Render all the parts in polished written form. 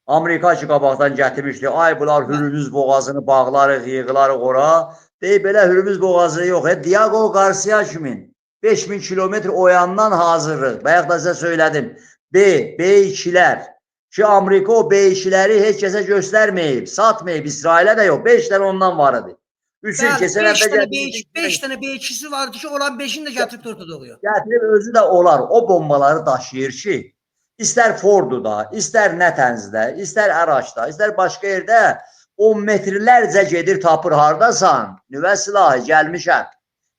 Amerika ki qabaqdan gətirmişdi. Ay bunlar Hürmüz boğazını bağlarıq, yığılarıq ora. Deyib belə Hürmüz boğazı yox. Diego Garcia kimin? 5000 kilometr o yandan hazırlıq. Bayaq da sizə söylədim. B2'lər. Ki Amerika o B2'ləri heç kəsə göstərməyib, satmayıb. İsrailə də yox. 5 dənə ondan var idi. 3 il keçən həftə gətirib. 5 dənə B2'si vardı ki, olan 5'ini də gətirib ortada oluyor. Gətirib özü də olar. O bombaları daşıyır ki, İstər Forduda, istər Nətənzdə, istər Əraçda, istər başqa yerdə 10 metrlərcə gedir tapır hardasan, nüvə silahı gəlmişəm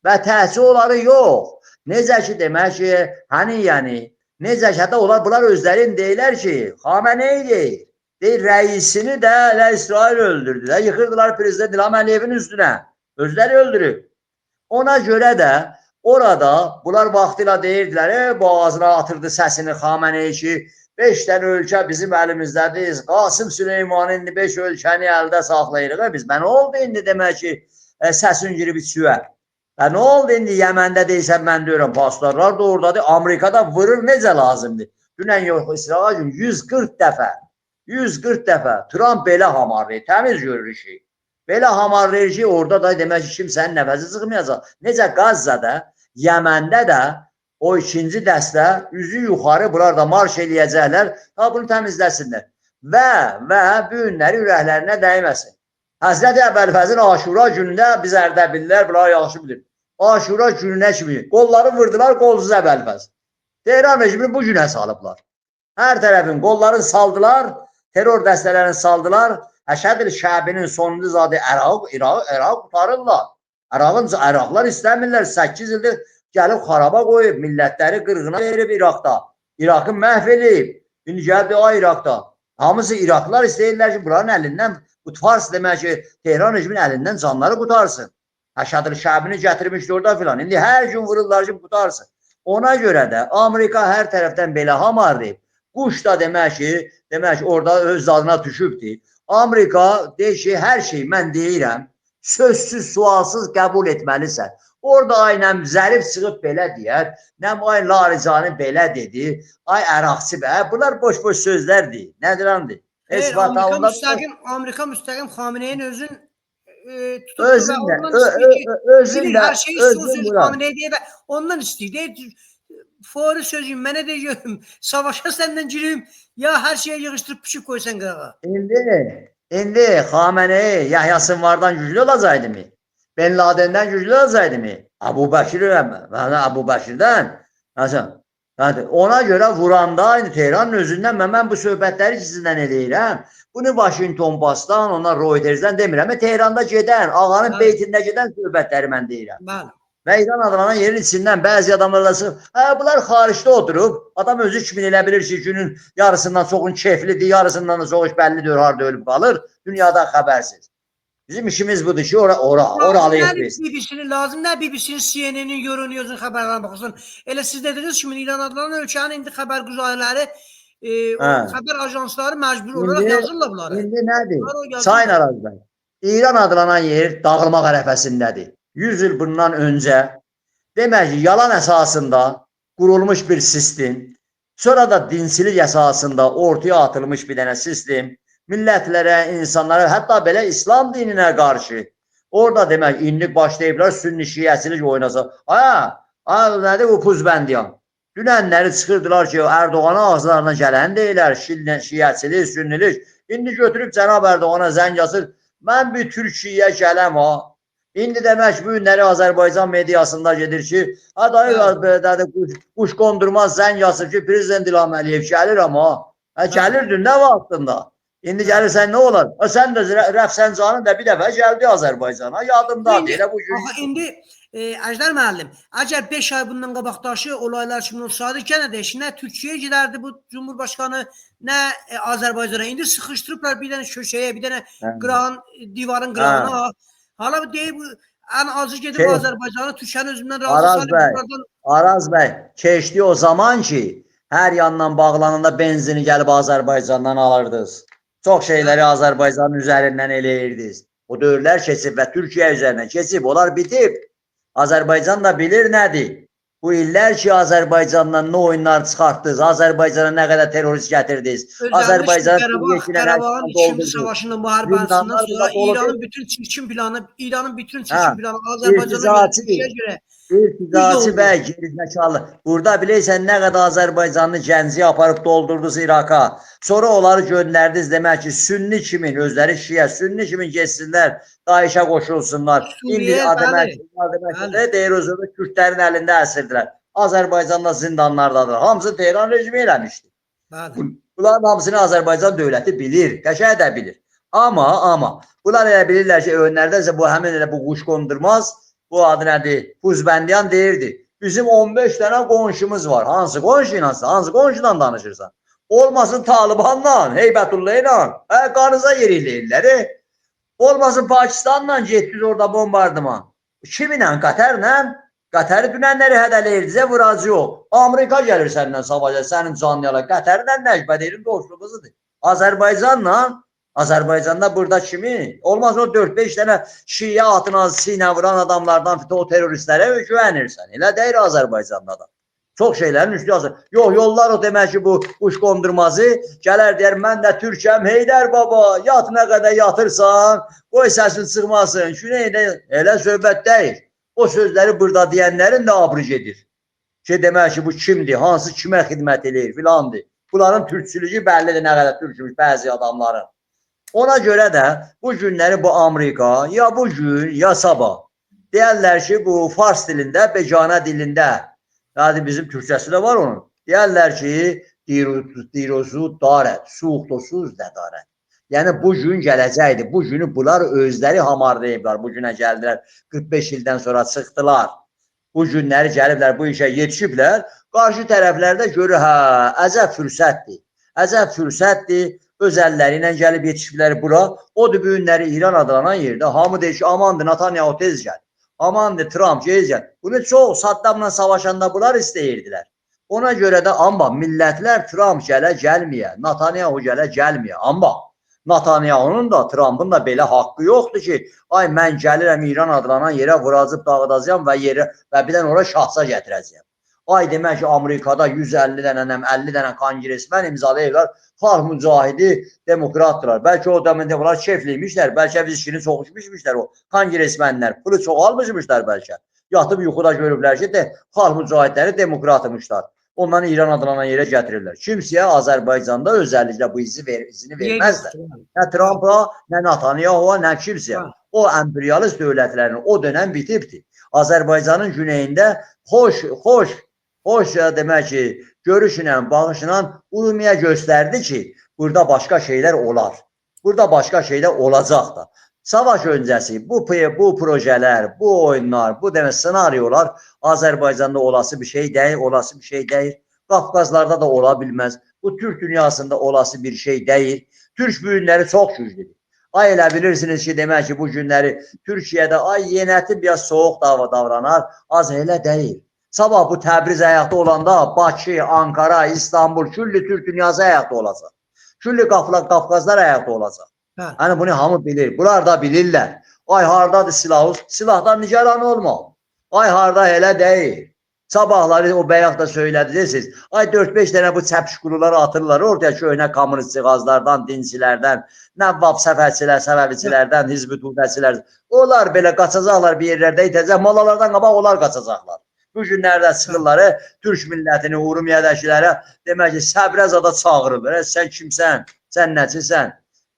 və təhsil onları yox. Necə ki demək ki, yəni, necə ki hətta onlar bunlar özlərin deyirlər ki, Xamenei deyir, rəisini də İsrail öldürdülər, yıxırdılar prezident İlham Əliyevin üstünə, özləri öldürüb. Ona görə də orada bunlar vaxtıyla deyirdilər, boğazına atırdı səsini Xamenei ki, 5 dənə ölkə bizim əlimizdədir. Qasım Süleyman'ın indi 5 ölkəni əldə saxlayırıq biz. Nə oldu indi demək ki, səsin girib içüyə? Nə oldu indi Yəməndə deyirsən, mən deyirəm, pastorlar da oradadır. Amerikada vurur necə lazımdır? Dünən yox, İsrail gün 140 dəfə Trump belə hamarlayır, təmiz görür işi. Belə hamarlayır ki, orada da demək ki, kimsənin nəfəsi çıxmayacaq. Necə Qazzada, Yəməndə də o ikinci dəstə üzü yuxarı bunlar da marş eləyəcəklər, bunu təmizləsinlər. Və bu günləri ürəklərinə dəyməsin. Həzrəti Əbəlfəzin Aşura günündə biz Ərdəbillər, bunlar yaxşı bilir. Aşura gününə kimi qolları vurdular, qolsuz Əbəlfəz. Tehran rejimini bu günə salıblar. Hər tərəfin qollarını saldılar, terror dəstələrini saldılar. Həşədil Şəbinin sonuncu zadı Əraq qutarırlar. Əraqlar istəmirlər. 8 ildir gəlib xaraba qoyub, millətləri qırğına verib İraqda. İraqı məhv edib. İndi gəldi o İraqda. Hamısı İraqlılar istəyirlər ki, buranın əlindən qutarsın, demək ki, Tehran rejimin əlindən canları qutarsın. Həşədil Şəbini gətirmişdi orada filan. İndi hər gün vururlar ki, qutarsın. Ona görə də Amerika hər tərəfdən belə hamarlayıb. Quş da demək ki, orada öz adına düşübdür. Amerika deyir ki, hər şeyi mən deyirəm, sözsüz, sualsız qəbul etməlisən. Orada aynən Zərif çıxıb belə deyər, ay Larizani belə dedi, ay Əraqçı bə, bunlar boş-boş sözlərdir, nədirəndir? Amerika müstəqim Xameneyin özün ondan istəyir. Fori sözüm, mənə deyim, savaşa səndən girim, ya hər şeyə yığışdırıb pişik qoysan qırağa. İndi Xamenei Yahya Sinvardan güclü olacaqdı mı? Ben Laden'den güclü olacaqdı mı? Abu Bakir'dən. Ona görə vuranda indi Tehranın özündən mən bu söhbətləri sizdən eləyirəm. Bunu Washington Postdan, ona Reuters'dən demirəm. Tehranda gedən, ağanın beytində gedən söhbətləri mən deyirəm. Bəli. Və İran adlanan yerin içindən bəzi adamlar da çıxıb, bunlar xaricdə oturub, adam özü kimin elə bilir ki, günün yarısından çoxun keyflidir, yarısından da çoxuş bəllidir, harada ölüb qalır, dünyadan xəbərsiz. Bizim işimiz budur ki, oralıyıq biz. Lazım nə BBC-nin, CNN-in, Euronews'un xəbərlərinə baxsın. Elə siz dediniz kimi, İran adlanan ölkənin indi xəbər güzarələri, xəbər ajansları məcbur olaraq yazırlar bunları. İndi nədir? Sayın Arazbəy, İran adlanan yer dağılmaq ərəfəsindədir. 100 il bundan öncə demək ki, yalan əsasında qurulmuş bir sistem, sonra da dinçilik əsasında ortaya atılmış bir dənə sistem, millətlərə, insanlara, hətta belə İslam dininə qarşı orada demək, indi başlayıblar sünni şiəsilik oynasa. Nədir bu puzbəndiyan? Dünənləri çıxırdılar ki, Erdoğan'a ağızlarına gələn deyirlər, şiəsilik, sünnilik. İndi götürüb Cənab Erdoğan'a zəng yazır, mən bir Türkiyə gələm ha. İndi demək bu günləri Azərbaycan mediasında gedir ki, quş qondurmaz zəng yazır ki, Prezident İlham Əliyev gəlir amma, gəlirdin nə vaxtında? İndi gəlirsən nə olar? Sən də Rəfsəncanın da bir dəfə gəldi Azərbaycana, yadımdadır. İndi, Əjdər müəllim, əgər 5 ay bundan qabaqdaşı olaylar kimi olsaydı, gənə də nə Türkiyəyə gedərdi bu Cumhurbaşkanı, nə Azərbaycana. İndi sıxışdırıblar bir dənə köşəyə, bir dənə divarın qırağına. Hala deyib, ən azı gedib Azərbaycanı Türkiyənin özündən razı Araz bəy, keçdi o zaman ki, hər yandan bağlananda benzini gəlib Azərbaycandan alırdınız. Çox şeyləri Azərbaycanın üzərindən eləyirdiniz. O dövrlər keçib və Türkiyə üzərindən keçib, onlar bitib. Azərbaycan da bilir nədir. Bu illər ki, Azərbaycandan nə oyunlar çıxartdınız, Azərbaycana nə qədər terörist gətirdiniz, Özellikle Azərbaycan Qarabağ, Suriye ilə Qarabağın nəşdən ikinci doldurdunuz. savaşının muharebesinden Zindanlar sonra burada doludur. İran'ın bütün çirkin Hə, planı Azerbaycan'a göre, irticaçı, Türkiye'ye göre düz irticaçı oldu. bəy, gerizekalı. Burada bilirsən nə qədər Azərbaycanlı gəncə aparıb doldurdunuz İraqa. Sonra onları göndərdiniz demək ki, Sünni kimin, özləri Şiə, Sünni kimin getsinlər, Daişə qoşulsunlar. İndi Suriye, bəli, demək bəli, ki, deyir özünü Kürdlərin əlində əsirdirlər. Azərbaycanda zindanlardadır. Hamısı Tehran rejimi eləmişdi. bəli. Bunların hamısını Azərbaycan dövləti bilir, qəşəng də bilir. Amma bunlar elə bilirlər ki, önlərdəsə bu həmin elə bu quş qondurmaz. Bu adı nədir? Buzbəndiyan deyirdi. Bizim 15 dənə qonşumuz var. Hansı qonşu ilə? Hansı qonşudan danışırsan? Olmasın Talibanla, Heybətullah ilə. Qanıza yeriləyirlər. Olmasın Pakistanla getdiniz orada bombardıman. Kiminlə? Qətərlə? Qətəri dünənləri hədələyirdisə vuracı yox. Amerika gəlir səndən savaşa, sənin canlıyalar. Qətərlə nəcbə deyirim dostluğudur. Azərbaycanla, Azərbaycanda burada kimi? Olmaz o 4-5 dənə şiə atına sinə vuran adamlardan o teröristlərə güvənirsən. Elə deyir Azərbaycanda da. Çox şeylərin üstü yazır. Yox, yollar o demək ki, bu quş qondurmazı gələr deyər, mən də Türkəm, Heydər baba, yat nə qədər yatırsan, qoy səsin çıxmasın. Şunu elə söhbət deyil. O sözləri burada deyənlərin də abrıc edir. Ki, demək ki, bu kimdir, hansı kimə xidmət edir, filandır. Bunların türkçülüyü bəllidir, nə qədər türkmüş bəzi adamların. Ona görə də bu günləri bu Amerika, ya bu gün, ya sabah deyərlər ki, bu fars dilində, becanə dilində, yani bizim Türkçəsi də var onun. Deyərlər ki, dirozu darət, suuqdosuz da darət. Yəni bu gün gələcəkdir. Bu günü bunlar özləri hamarlayıblar. Bu günə gəldilər. 45 ildən sonra çıxdılar. Bu günləri gəliblər, bu işə yetişiblər. Qarşı tərəflərdə görür, hə, əcəb fürsətdir. Əcəb fürsətdir. Öz əlləri ilə gəlib yetişiblər bura. Odur bu günləri İran adlanan yerdə hamı deyir ki, amandır Netanyahu tez gəl. Amandır Trump tez gəl. Bunu çox Saddamla savaşanda bunlar istəyirdilər. Ona görə də amma millətlər Trump gələ gəlməyə, Netanyahu gələ gəlməyə. Amma Netanyahunun da, Trump'ın da belə haqqı yoxdur ki, ay mən gəlirəm İran adlanan yerə vuracıb dağıdacağam və bir dənə ora şahsa gətirəcəyəm. Ay demək ki, Amerikada 150 dənə, 50 dənə kongresmen imzalayırlar, xalq mücahidi demokratdılar. Bəlkə o dəmində bunlar keyfliymişlər, bəlkə biz işini çox içmişmişlər o kongresmenlər, pulu çox almışmışlar bəlkə. Yatıb yuxuda görüblər ki, xalq mücahidləri demokratmışlar. Onları İran adlanan yerə gətirirlər. Kimsəyə Azərbaycanda özəlliklə bu izini verməzlər. Nə Trump'a, nə Netanyahu'a, nə kimsəyə. O emperyalist dövlətlərin o dönəm bitibdir. Azərbaycanın güneyində xoş demək ki, görüşlə, bağışla Urmiya göstərdi ki, burada başqa şeylər olar. Burada başqa şeylər olacaq da. Savaş öncəsi bu projelər, bu oyunlar, bu demək senaryolar Azərbaycanda olası bir şey deyil, olası bir şey deyil. Qafqazlarda da ola bilməz. Bu Türk dünyasında olası bir şey deyil. Türk bu günləri çox güclüdür. Ay elə bilirsiniz ki, demək ki, bu günləri Türkiyədə ay yenəti biraz soğuq davranar, az elə deyil. Sabah bu Təbriz həyatda olanda Bakı, Ankara, İstanbul, külli Türk dünyası həyatda olacaq. Külli Qafqazlar həyatda olacaq. Hani bunu hamı bilir. Bunlar da bilirlər. Ay hardadır silahımız? Silahdan nigaran olma. Ay harda elə deyil. Sabahları o bəyaq da söylədi deyirsiniz. Ay 4-5 dənə bu çəpişquruları atırlar ortaya köhnə kommunist cihazlardan, dinçilərdən, nəvvab səfəviçilərdən, hizb-i tudəçilər. Onlar belə qaçacaqlar bir yerlərdə itəcək. Malalardan qabaq onlar qaçacaqlar. Bu günlərdə sıxırları Türk millətini, Urmiyədəkilərə demək ki, səbrə zada çağırırlar. Sən kimsən? Sən nəçisən?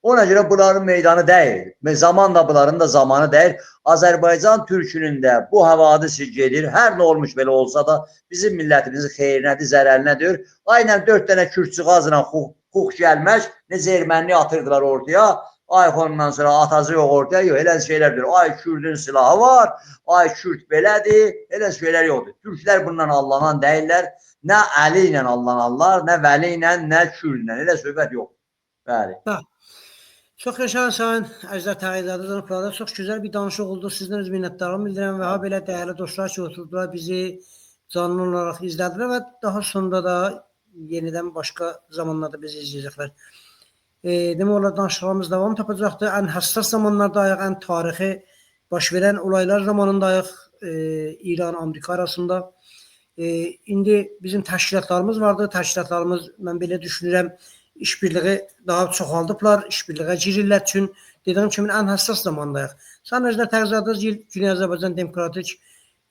Ona görə bunların meydanı deyil. Zaman da bunların da zamanı deyil. Azərbaycan türkünün də bu havadisi gedir. Hər nə olmuş belə olsa da bizim millətimizin xeyrinədir, zərərinədir. Aynən 4 dənə kürdçüğazla hux gəlmək, necə erməni atırdılar ortaya. Ay ondan sonra atacı yox ortaya, yox, elə şeylər deyir. Ay Kürdün silahı var, ay Kürd belədir, elə şeylər yoxdur. Türklər bundan allanan deyirlər. Nə Əli ilə allanarlar, nə Vəli ilə, nə Kürdlə. Elə söhbət yox. Bəli. Çox yaşayın sayın Əjdər Tağıyzadə. Çox gözəl bir danışıq oldu. Sizdən öz minnətdarlığımı bildirirəm və ha belə dəyərli dostlar ki, oturdular, bizi canlı olaraq izlədilər və daha sonra da yenidən başqa zamanlarda bizi izləyəcəklər. Demək olar danışıqlarımız davam tapacaqdır. Ən həssas zamanlardayıq, ən tarixi baş verən olaylar zamanındayıq İran-Amerika arasında. İndi bizim təşkilatlarımız vardı. Təşkilatlarımız mən belə düşünürəm işbirliği daha çoxaldıblar, işbirliğə girirlər. Çünki dediyim kimi ən həssas zamandayıq. Sadəcə təqdimatımız Güney Azərbaycan Demokratik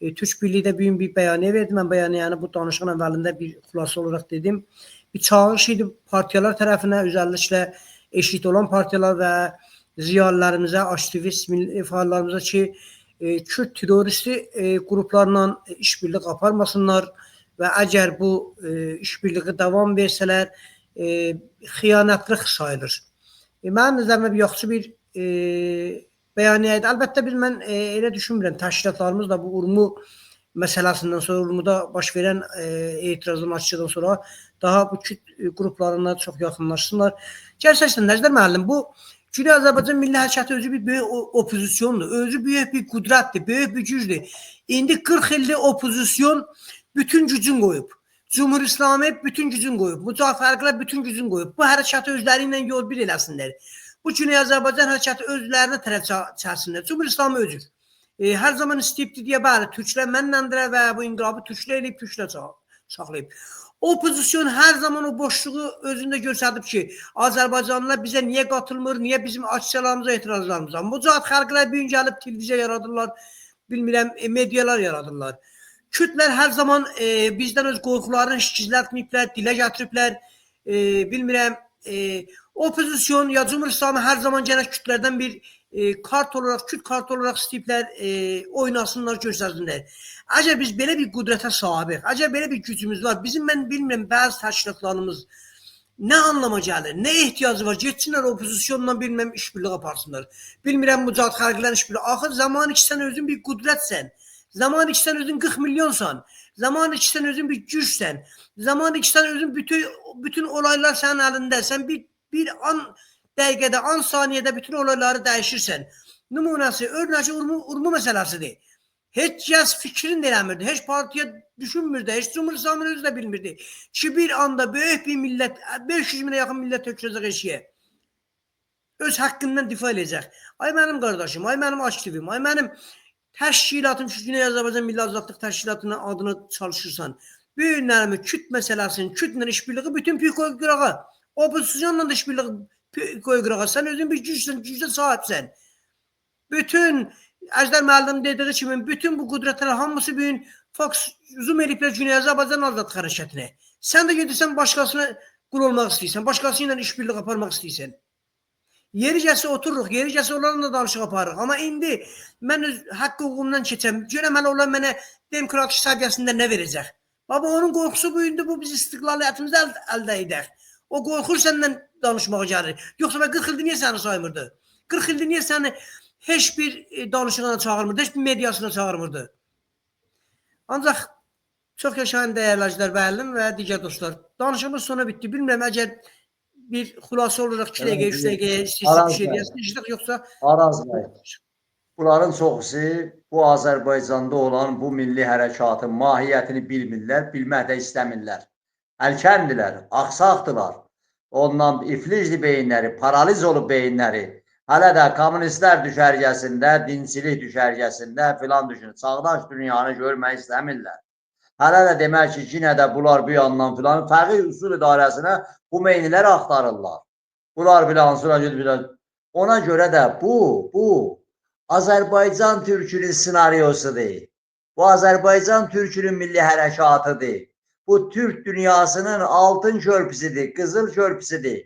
Türk Birliği də bugün bir bəyaniyyə verdi. Mən bəyaniyəni bu danışığın əvvəlində bir xülasə olaraq dedim. Bir çağırış idi partiyalar tərəfinə, özəlliklə eşit olan partiyalar və ziyalılarımıza, aktivist fəallarımıza ki, Kürt teröristi qruplarla işbirlik aparmasınlar və əgər bu işbirliği davam versələr, xiyanətlik sayılır. Mənim nəzərimdə bir yaxşı bir bəyaniyyə idi. Əlbəttə mən elə düşünmürəm. Təşkilatlarımız da bu Urmu məsələsindən sonra, Urmuda baş verən etirazın açıqdan sonra daha bu Kürt qruplarına çox yaxınlaşsınlar. Gerçəkdən Nəjdər müəllim, bu Güney Azərbaycan Milli Hərəkatı özü bir böyük opozisyondur. Özü böyük bir qüdrətdir, böyük bir gücdür. İndi 40 ildir opozisyon bütün gücün qoyub. Cumhur İslami bütün gücün qoyub. Mücahid bütün gücün qoyub. Bu hərəkatı özləri ilə yol bir eləsinlər. Bu Güney Azərbaycan hərəkatı özlərinə tərəf çəksinlər. Cumhur İslami özür. Hər zaman istəyibdi deyə bəli, türklər mənləndirə və bu inqilabı türklər eləyib, türklər saxlayıb. Opozisyon hər zaman o boşluğu özündə göstərib ki, Azərbaycanlılar bizə niyə qatılmır, niyə bizim aksiyalarımıza, etirazlarımıza. Mücahid xalqlar bir gün gəlib televiziya yaradırlar, bilmirəm, medialar yaradırlar. Kürtlər hər zaman bizdən öz qorxularını şikizlətməyiblər, dilə gətiriblər, bilmirəm, opozisyon ya Cumhur İslamı hər zaman gərək Kürtlərdən bir kart olaraq, Kürt kartı olaraq istəyiblər, oynasınlar, göstərsinlər. Əgər biz belə bir qüdrətə sahibiq, əgər belə bir gücümüz var, bizim mən bilmirəm, bəzi təşkilatlarımız nə anlama gəlir, nə ehtiyacı var, getsinlər opozisyonla bilməm işbirliği aparsınlar. Bilmirəm, mücahid xalqların işbirliği. Axır zaman ki sən özün bir qüdrətsən, zaman ki sən özün 40 milyonsan, zaman ki sən özün bir gücsən, zaman ki sən özün bütün olaylar sənin əlində, sən bir an dəqiqədə, an saniyədə bütün olayları dəyişirsən. Nümunəsi, örnəci Urmu məsələsidir. Heç kəs fikrini də eləmirdi, heç partiya düşünmürdü, heç Cumhur İslamını özü də bilmirdi ki, bir anda böyük bir millət, 500 minə yaxın millət töküləcək eşiyə. Öz haqqından difa edəcək. Ay mənim qardaşım, ay mənim aktivim, ay mənim təşkilatım, şu Güney Azərbaycan Milli Azadlıq Təşkilatının adına çalışırsan, bu günlərimi Kürt məsələsinin, Kürtlə işbirliği bütün piykoy qırağa, opozisyonla da işbirliği koy qırağa, sən özün bir gücsən, gücdə sahibsən. Bütün Əjdər müəllim dediği kimi bütün bu qüdrətlər hamısı bir gün Fox zoom ediblər Güney Azərbaycan Azadlıq Hərəkətinə. Sən də gedirsən başqasına qul olmaq istəyirsən, başqası ilə işbirliği aparmaq istəyirsən. Yeri gəlsə otururuq, yeri gəlsə onlarla da danışıq aparırıq. Amma indi mən öz haqqı hüququmdan keçəm. Görəm hələ onlar mənə demokratik səviyyəsində nə verəcək? Baba onun qorxusu bu indi bu biz istiqlaliyyətimizi əldə edək. O qorxur səndən danışmağa gəlir. Yoxsa 40 ildir niyə səni saymırdı? 40 ildir niyə səni heç bir danışığına çağırmırdı, heç bir mediasına çağırmırdı. Ancaq çox yaşayın dəyərləcilər müəllim və digər dostlar. Danışığımız sona bitdi. Bilmirəm, əgər bir xülasə olaraq 2 dəqiqə, 3 dəqiqəyə istəyirsə bir şey deyəsiniz, yoxsa... Araz bəy, bunların çoxusu bu Azərbaycanda olan bu milli hərəkatın mahiyyətini bilmirlər, bilmək də istəmirlər. Əlkəndilər, axsaqdılar. Ondan iflicli beyinləri, paraliz olub beyinləri. Hələ də kommunistlər düşərgəsində, dinçilik düşərgəsində filan düşünür. Çağdaş dünyanı görmək istəmirlər. Hələ də demək ki, yenə də bunlar bu yandan filan fərqi usul idarəsinə bu meynilər axtarırlar. Bunlar filan sonra gedir. Ona görə də bu Azərbaycan türkünün senaryosudur. Bu Azərbaycan türkünün milli hərəkatıdır. Bu Türk dünyasının altın körpüsüdür, qızıl körpüsüdür.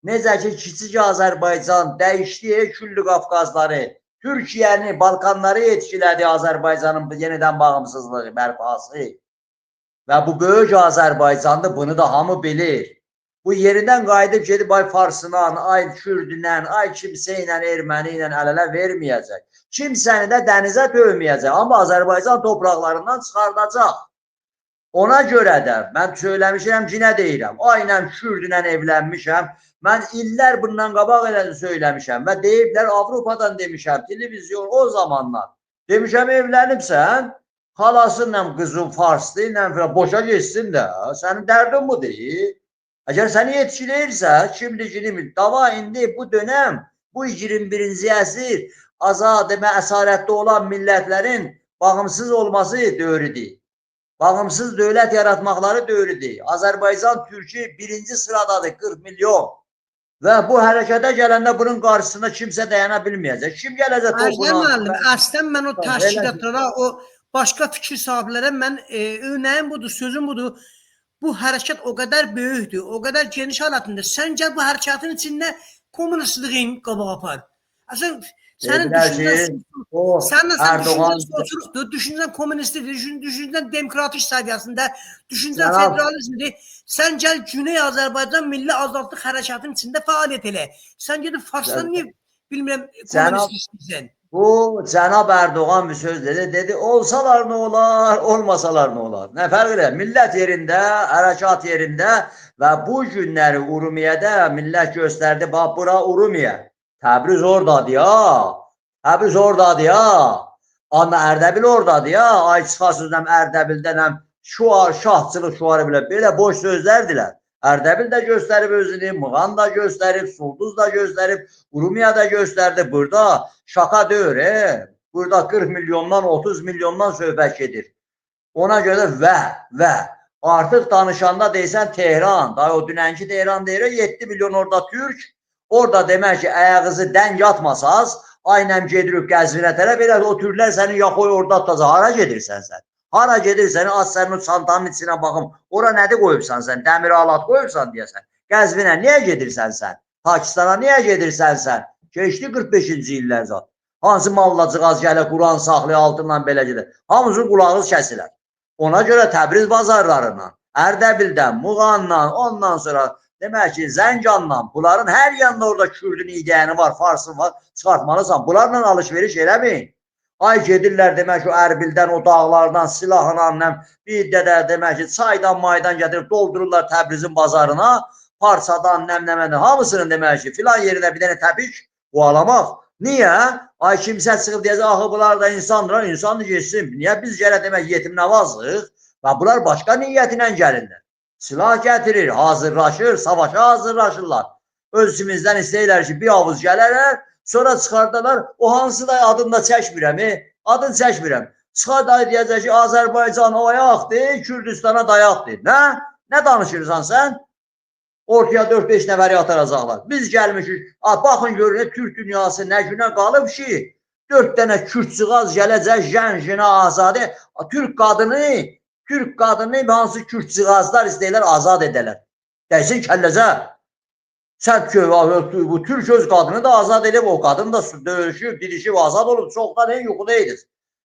Necə ki, Kiçik Azərbaycan dəyişdiyi küllü Qafqazları, Türkiyəni, Balkanları etkilədi Azərbaycanın yenidən bağımsızlığı bərpası. Və bu böyük Azərbaycandır, bunu da hamı bilir. Bu yerindən qayıdıb gedib ay Farsından, ay Kürdündən, ay kimsə ilə, erməni ilə əl-ələ verməyəcək. Kimsəni də dənizə dövməyəcək, amma Azərbaycan torpaqlarından çıxardacaq. Ona görə də mən söyləmişəm ki, nə deyirəm? Aynən Kürdlə evlənmişəm. Mən illər bundan qabaq elə söyləmişəm və deyiblər Avropadan demişəm, televizyon o zamanlar. Demişəm evlənibsən, xalasınla qızın farslı ilə boşa geçsin də, sənin dərdin bu deyil. Əgər səni yetkiləyirsə, kimlikini dava indi bu dönəm, bu 21-ci əsr azad və əsarətdə olan millətlərin bağımsız olması dövrüdür. Bağımsız dövlət yaratmaqları dövrüdür. Azərbaycan Türkiye birinci sıradadır 40 milyon. Və bu hərəkətə gələndə bunun qarşısında kimsə dayana bilməyəcək. Kim gələcək Əjdər topuna? müəllim, əslən mən o təşkilatlara, o başqa fikir sahiblərə mən örnəyim budur, sözüm budur. Bu hərəkət o qədər böyükdür, o qədər geniş halətində. Səncə bu hərəkətin içində kommunistliğin qabağa apar? Əslən sənin düşüncən Erdoğan soçuluqdur, düşüncən kommunistlikdir, düşüncən demokratik səviyyəsində, düşüncən Cənab, federalizmdir. Sən gəl Güney Azərbaycan Milli Azadlıq Hərəkatının içində fəaliyyət elə. Sən gedib Farsdan niyə bilmirəm kommunist istəyirsən? Bu Cənab Erdoğan bir söz dedi. Dedi olsalar ne olar, olmasalar ne olar? Ne fark eder? Millət yerində, hərəkat yerində və bu günləri Urumiyədə millət göstərdi. Bax bura Urumiyə. Təbriz oradadır ya. Təbriz oradadır ya. Amma Ərdəbil oradadır ya. Ay çıxasızdan Ərdəbildən şuar, şahçılıq şuarı bile belə boş sözlərdirlər. Ərdəbil də göstərib özünü, Muğan da göstərib, Sulduz da göstərib, Urumiya da göstərdi. Burada şaka deyir. Burada 40 milyondan 30 milyondan söhbət gedir. Ona görə və artıq danışanda deysən Tehran, daha o dünənki Tehran deyir 7 milyon orada Türk. Orada demək ki, ayağınızı dən yatmasaz, aynən gedirik Qəzvinə tərəf, elə o Türklər səni yaxoy orada tutacaq. Hara gedirsən sən? Hara gedirsən, az sənin o çantanın içinə baxım. Ora nədir qoyubsan sən? Dəmir alat qoyubsan deyəsən. Qəzvinə niyə gedirsən sən? Pakistana niyə gedirsən sən? Keçdi 45-ci illər zat. Hansı mallacığaz gələ Quran saxlaya altından belə gedir. Hamısının qulağı kəsilər. Ona görə Təbriz bazarlarından, Ərdəbildən, Muğandan, ondan sonra demək ki, Zəncandan, bunların hər yanında orada Kürdün idəyəni var, Farsın var, çıxartmalısan. Bunlarla alışveriş eləməyin. Ay gedirlər demək ki, o Ərbildən, o dağlardan, silahla, bir də demək ki, çaydan, maydan gətirib doldururlar Təbrizin bazarına, parçadan, nəmləmədən, hamısının demək ki, filan yerində bir dənə təpik qoalamaq. Niyə? Ay kimsə çıxıb deyəcək, axı bunlar da insandırlar, insandır geçsin. Niyə biz gələ demək yetim nəvazlıq? Və bunlar başqa niyyətinə gəlirlər. Silah gətirir, hazırlaşır, savaşa hazırlaşırlar. Özümüzdən istəyirlər ki, bir avuz gələrlər, sonra çıxardarlar, o hansı da adını da çəkmirəm, adını çəkmirəm. Çıxar da deyəcək ki, Azərbaycan o ayaqdır, Kürdistana dayaqdır. Nə? Nə danışırsan sən? Ortaya 4-5 nəfəri ataracaqlar. Biz gəlmişik, baxın görün, Türk dünyası nə günə qalıb ki, 4 dənə Kürdçığaz gələcək, jənjinə azadı. Türk qadını hansı Kürdçığazlar istəyirlər azad edələr. Dəysin kəlləzə. Sən bu Türk öz qadını da azad edib, o qadın da döyüşüb, dirişib, azad olub, çoxdan yuxudaydı.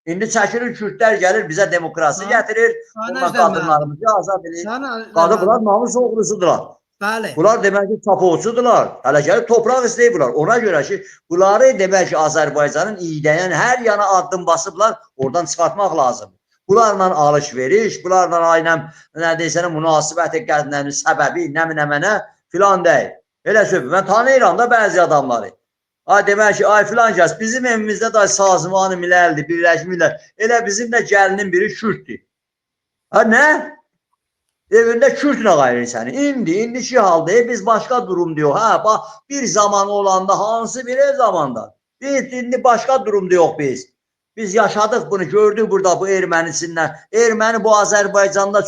İndi çəkilir Kürdlər gəlir, bizə demokrasi gətirir, onlar qadınlarımızı azad edir. Qadınlar namus oğrusudurlar. Bəli. Bunlar demək ki, tapoçudurlar. Hələ gəlib topraq istəyiblər. Ona görə ki, bunları demək ki, Azərbaycanın iydəyən hər yana addım basıblar, oradan çıxartmaq lazım. Bunlarla alışveriş, bunlarla aynən nə deyəsən, münasibəti qədnənin səbəbi, nə filan deyil. Elə söhbət. Mən tanıyıram da bəzi adamları. Ay demək ki, ay filan kəs, bizim evimizdə da sazımanı miləldir, birləşmirlər. Elə bizim də gəlinin biri Kürddir. Ha, nə? Evində Kürdlə qayırır səni. İndiki halda biz başqa durum diyor. Ha, bax, bir zaman olanda, hansı bir zamanda. Biz indi başqa durumda yox biz. Biz yaşadıq bunu, gördük burada bu ermənisindən. Erməni bu Azərbaycanda